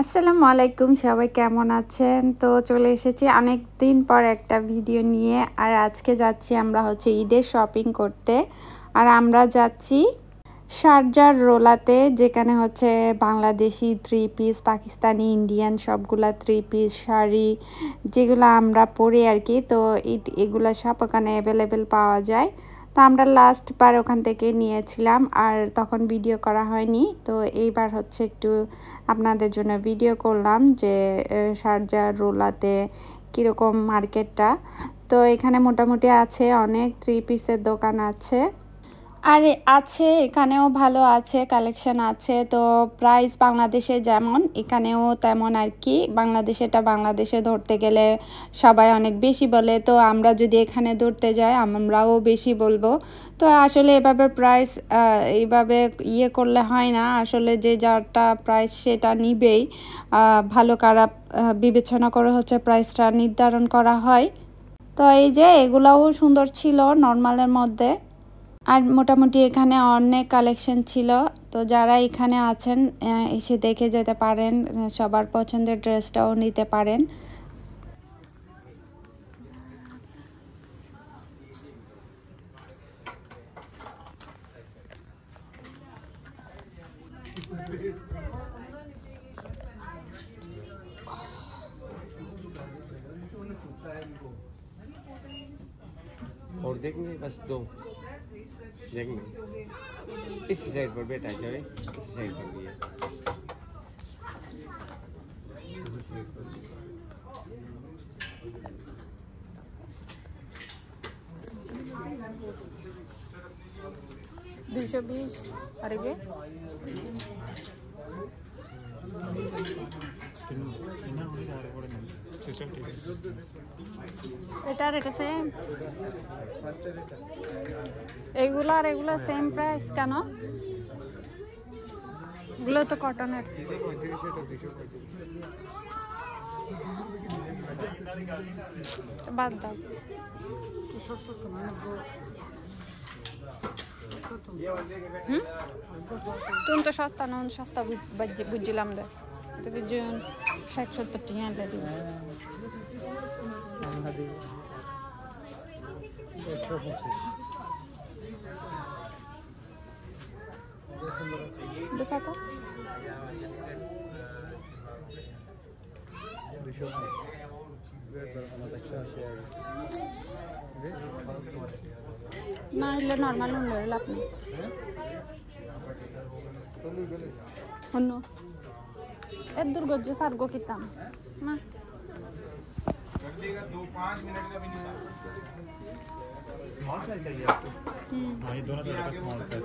আসসালামু আলাইকুম, সবাই কেমন আছেন? তো চলে এসেছি অনেক দিন পর একটা ভিডিও নিয়ে। আর আজকে যাচ্ছি আমরা ঈদের শপিং করতে। আর আমরা যাচ্ছি শারজার রোলাতে, যেখানে Bangladeshi three piece, Pakistani, Indian সবগুলা থ্রি পিস শাড়ি যেগুলো আমরা পরি আর কি। তো এগুলা সব ওখানে অ্যাভেলেবেল পাওয়া যায়। তো আমরা লাস্ট বার ওখান থেকে নিয়েছিলাম, আর তখন ভিডিও করা হয়নি। তো এইবার একটু আপনাদের জন্য ভিডিও করলাম যে শারজার রোলাতে কীরকম মার্কেটটা। তো এখানে মোটামুটি আছে, অনেক থ্রি পিসের দোকান আছে। আর এখানেও ভালো আছে, কালেকশন আছে। তো প্রাইস বাংলাদেশে যেমন এখানেও তেমন আর কি। বাংলাদেশে ধরতে গেলে সবাই অনেক বেশি বলে, তো আমরা যদি এখানে ধরতে যাই আমরাও বেশি বলবো। তো আসলে এভাবে প্রাইস এইভাবে করলে হয় না, আসলে যে যারটা প্রাইস সেটা নিবেই। ভালো খারাপ বিবেচনা করে প্রাইসটা নির্ধারণ করা হয়। তো এই যে এগুলাও সুন্দর ছিল নর্মালের মধ্যে। আর মোটামুটি এখানে অনেক কালেকশন ছিল। তো যারা এখানে আছেন এসে দেখে যেতে পারেন, সবার পছন্দের ড্রেসটাও নিতে পারেন। और देखने बस दो देखने इसी साइड पर बैठा है, इसी साइड पर भी है, इसी साइड पर 220 আর গে এটা সেম, এগুলা সেম প্রাইস কেন? এগুলো তো কটনের। বাদ দাও, তুমি তো সস্তা না, সস্তা বুঝছিলাম দে 60-70 টাকা আনলে দিব। তো না হলে নর্মাল হলে লাভ নেই। অন্য এর দুর্গজ্য সার্গো কিতাম না। स्मॉल साइज चाहिए आपको? हाँ, ये दोनों तरह का स्मॉल साइज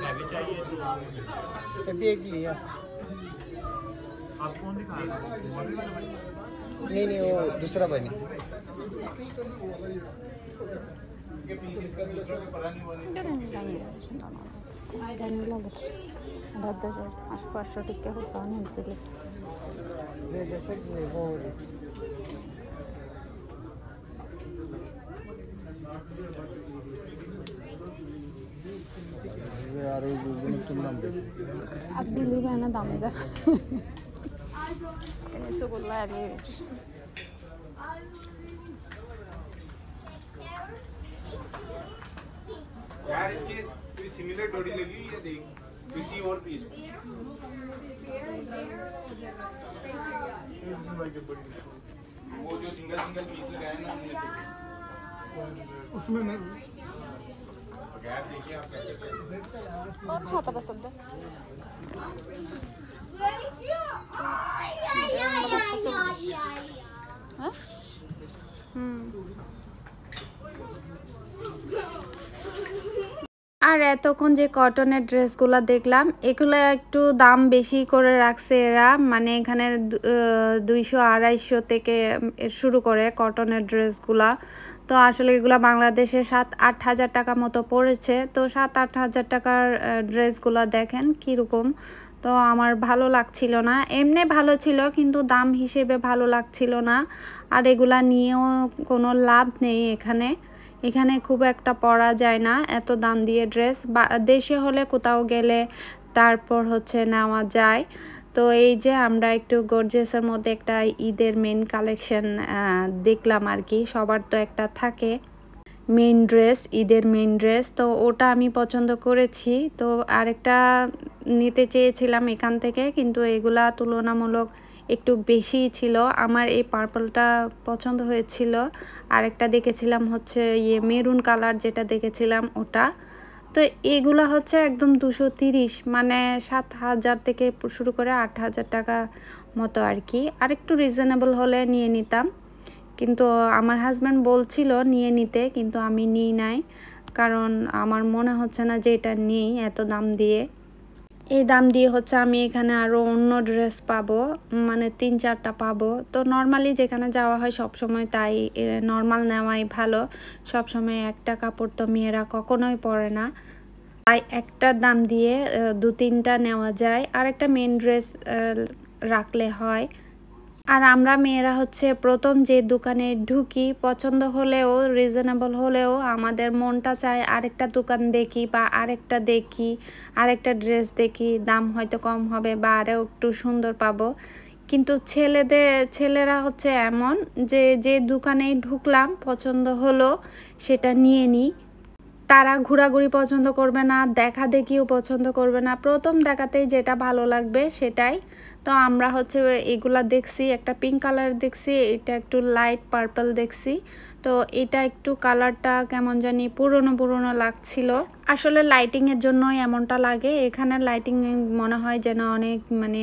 हैवी चाहिए तो अभी एक लिया। आप कौन दिखा रहे हो? मॉडल वाला भाई? नहीं वो दूसरा बनी। आसपास टिके होता नहीं जैसे कि वो यार सुनना अब दिल्ली में ना दाम जा ini suku lagi यार इसके सिमिलर डोरी लगी हुई है, देख किसी और पीस वो जो सिंगल सिंगल पीस लगाए ना उनमें से उसमें नहीं बगैर देखिए आप कैसे बस खाता बस अद्दा আর এতক্ষণ যে কটনের ড্রেসগুলো দেখলাম এগুলো একটু দাম বেশি করে রাখছে এরা, মানে এখানে 200-250 থেকে শুরু করে কটনের ড্রেসগুলা। তো আসলে এগুলো বাংলাদেশে 7-8 হাজার টাকা মতো পড়েছে। তো 7-8 হাজার টাকার ড্রেসগুলো দেখেন কীরকম। তো আমার ভালো লাগছিল না, এমনি ভালো ছিল কিন্তু দাম হিসেবে ভালো লাগছিল না। আর এগুলা নিয়েও কোনো লাভ নেই, এখানে খুব একটা পরা যায় না এত দাম দিয়ে ড্রেস। বা দেশে হলে কোথাও গেলে তারপর হচ্ছে নেওয়া যায়। তো এই যে আমরা একটু গর্জিয়াসের মধ্যে একটা ঈদের মেন কালেকশন দেখলাম আর কি। সবার তো একটা থাকে মেন ড্রেস, ঈদের মেন ড্রেস, তো ওটা আমি পছন্দ করেছি। তো আরেকটা নিতে চেয়েছিলাম এখান থেকে, কিন্তু এগুলা তুলনামূলক একটু বেশি ছিল। আমার এই পার্পলটা পছন্দ হয়েছিল। আরেকটা দেখেছিলাম হচ্ছে মেরুন কালার, যেটা দেখেছিলাম ওটা। তো এগুলা হচ্ছে একদম 230, মানে 7,000 থেকে শুরু করে 8,000 টাকা মতো আর কি। আরেকটু রিজনেবল হলে নিয়ে নিতাম, কিন্তু আমার হাজব্যান্ড বলছিল নিয়ে নিতে, কিন্তু আমি নিই নাই, কারণ আমার মনে হচ্ছে না যে এটা নেই এত দাম দিয়ে। এই দাম দিয়ে হচ্ছে আমি এখানে আরও অন্য ড্রেস পাবো, মানে 3-4টা পাবো। তো নর্মালি যেখানে যাওয়া হয় সবসময় তাই নর্মাল নেওয়াই ভালো। সবসময় একটা কাপড় তো মেয়েরা কখনোই পরে না, তাই একটা দাম দিয়ে 2-3টা নেওয়া যায়, আর একটা মেন ড্রেস রাখলে হয়। আর আমরা মেয়েরা হচ্ছে প্রথম যে দোকানে ঢুকি, পছন্দ হলেও রিজনেবল হলেও আমাদের মনটা চায় আরেকটা দোকান দেখি বা আরেকটা দেখি, আরেকটা ড্রেস দেখি, দাম হয়তো কম হবে বা আরও একটু সুন্দর পাবো। কিন্তু ছেলেরা হচ্ছে এমন যে যে দোকানেই ঢুকলাম পছন্দ হলো সেটা নিয়ে নিই। তারা ঘোরাঘুরি পছন্দ করবে না, দেখা দেখিও পছন্দ করবে না, প্রথম দেখাতেই যেটা ভালো লাগবে সেটাই। তো আমরা হচ্ছে এগুলা দেখছি, একটা পিঙ্ক কালার দেখছি, এটা একটু লাইট পার্পল দেখছি। তো এটা একটু কালারটা কেমন জানি পুরনো পুরনো লাগছিল। আসলে লাইটিংয়ের জন্যই এমনটা লাগে। এখানে লাইটিং মনে হয় যেন অনেক মানে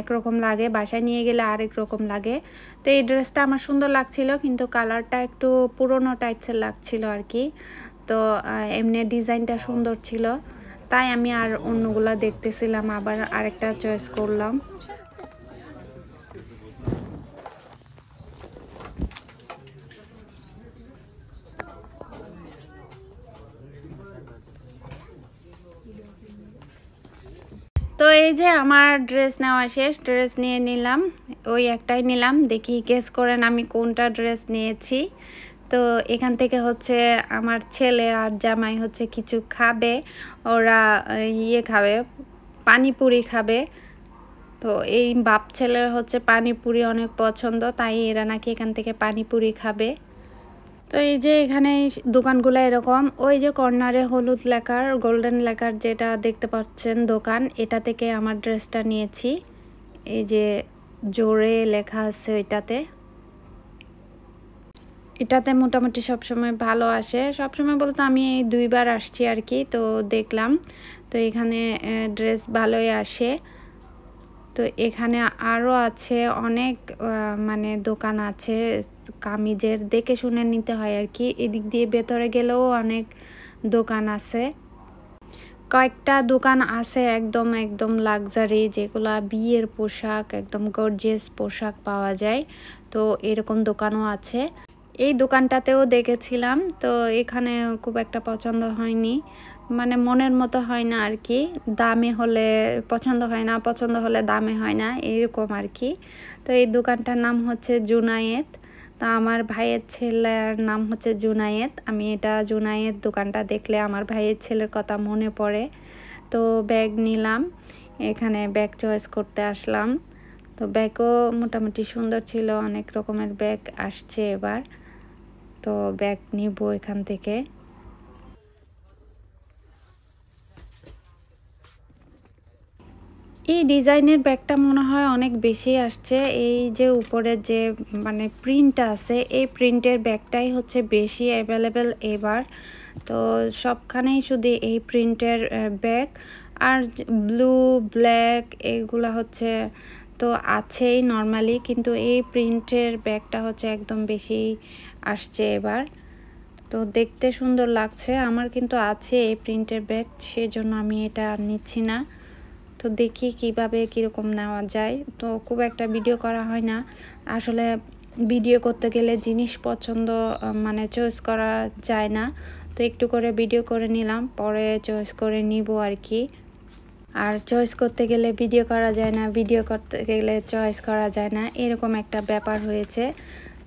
একরকম লাগে, বাসায় নিয়ে গেলে আরেক রকম লাগে। তো এই ড্রেসটা আমার সুন্দর লাগছিল, কিন্তু কালারটা একটু পুরনো টাইপসের লাগছিল আর কি। তো এমনি ডিজাইনটা সুন্দর ছিল, তাই আমি আর অন্যগুলা দেখতেছিলাম, আবার আরেকটা চয়েস করলাম। তো এই যে আমার ড্রেস নেওয়া শেষ, ড্রেস নিয়ে নিলাম, ওই একটাই নিলাম। দেখি গেস করেন আমি কোনটা ড্রেস নিয়েছি। তো এখান থেকে হচ্ছে আমার ছেলে আর জামাই হচ্ছে কিছু খাবে, ওরা খাবে, পানিপুরি খাবে। তো এই বাপ ছেলের হচ্ছে পানিপুরি অনেক পছন্দ, তাই এরা নাকি এখান থেকে পানিপুরি খাবে। তো এই যে এখানে দোকানগুলো এরকম, ওই যে কর্নারে হলুদ লেখার, গোল্ডেন লেখার যেটা দেখতে পাচ্ছেন দোকান, এটা থেকে আমার ড্রেসটা নিয়েছি। এই যে জোরে লেখা আছে এটাতে মোটামুটি সবসময় ভালো আসে। সবসময় বলতে আমি এই 2বার আসছি আর কি, তো দেখলাম। তো এখানে ড্রেস ভালোই আসে। তো এখানে আরও আছে অনেক মানে দোকান আছে কামিজের, দেখে শুনে নিতে হয় আর কি। এদিক দিয়ে ভেতরে গেলেও অনেক দোকান আছে, কয়েকটা দোকান আছে একদম একদম লাক্সারি, যেগুলা বিয়ের পোশাক, একদম গর্জিয়াস পোশাক পাওয়া যায়। তো এরকম দোকানও আছে। এই দোকানটাতেও দেখেছিলাম, তো এখানে খুব একটা পছন্দ হয়নি, মানে মনের মতো হয় না আর কি। দামে হলে পছন্দ হয় না, পছন্দ হলে দামে হয় না, এরকম আর কি। তো এই দোকানটার নাম হচ্ছে জুনায়েদ। তো আমার ভাইয়ের ছেলের নাম হচ্ছে জুনায়েদ। আমি এটা জুনায়েদ দোকানটা দেখলে আমার ভাইয়ের ছেলের কথা মনে পড়ে। তো ব্যাগ নিলাম, এখানে ব্যাগ চয়েস করতে আসলাম। তো ব্যাগও মোটামুটি সুন্দর ছিল, অনেক রকমের ব্যাগ আসছে এবার। তো ব্যাগ নিব এখান থেকে। এই ডিজাইনের ব্যাগটা মনে হয় অনেক বেশি আসছে। এই যে উপরের যে মানে প্রিন্ট আছে, এই প্রিন্টের ব্যাগটাই হচ্ছে বেশি অ্যাভেলেবেল এবার। তো সবখানেই শুধু এই প্রিন্টের ব্যাগ, আর ব্লু ব্ল্যাক এগুলা হচ্ছে তো আছেই নর্মালি, কিন্তু এই প্রিন্টের ব্যাগটা হচ্ছে একদম বেশি আসছে এবার। তো দেখতে সুন্দর লাগছে, আমার কিন্তু আছে এই প্রিন্টের ব্যাগ, সেজন্য আমি এটা নিচ্ছি না। তো দেখি কিভাবে কীরকম নেওয়া যায়। তো খুব একটা ভিডিও করা হয় না আসলে, ভিডিও করতে গেলে জিনিস পছন্দ মানে চয়েস করা যায় না। তো একটু করে ভিডিও করে নিলাম, পরে চয়েস করে নিব আর কি। আর চয়েস করতে গেলে ভিডিও করা যায় না, ভিডিও করতে গেলে চয়েস করা যায় না, এরকম একটা ব্যাপার হয়েছে।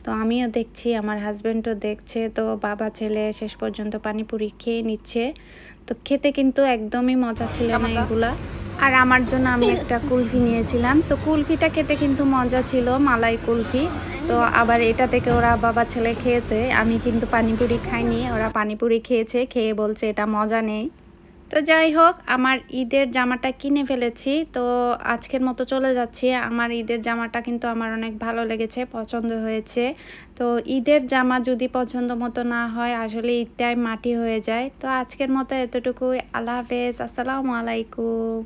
তো আমিও দেখছি, আমার হাজব্যান্ডও দেখছে। তো বাবা ছেলে শেষ পর্যন্ত পানিপুরি খেয়ে নিচ্ছে। তো খেতে কিন্তু একদমই মজা ছিল না এগুলা। আর আমার জন্য আমি একটা কুলফি নিয়েছিলাম। তো কুলফিটা খেতে কিন্তু মজা ছিল, মালাই কুলফি। তো আবার এটা থেকে ওরা বাবা ছেলে খেয়েছে, আমি কিন্তু পানিপুরি খাইনি, ওরা পানিপুরি খেয়েছে, খেয়ে বলছে এটা মজা নেই। তো যাই হোক, আমার ঈদের জামাটা কিনে ফেলেছি। তো আজকের মতো চলে যাচ্ছি। আমার ঈদের জামাটা কিন্তু আমার অনেক ভালো লেগেছে, পছন্দ হয়েছে। তো ঈদের জামা যদি পছন্দ মতো না হয়, আসলে ঈদটাই মাটি হয়ে যায়। তো আজকের মতো এতটুকুই। আল্লাহ হাফেজ, আসসালামু আলাইকুম।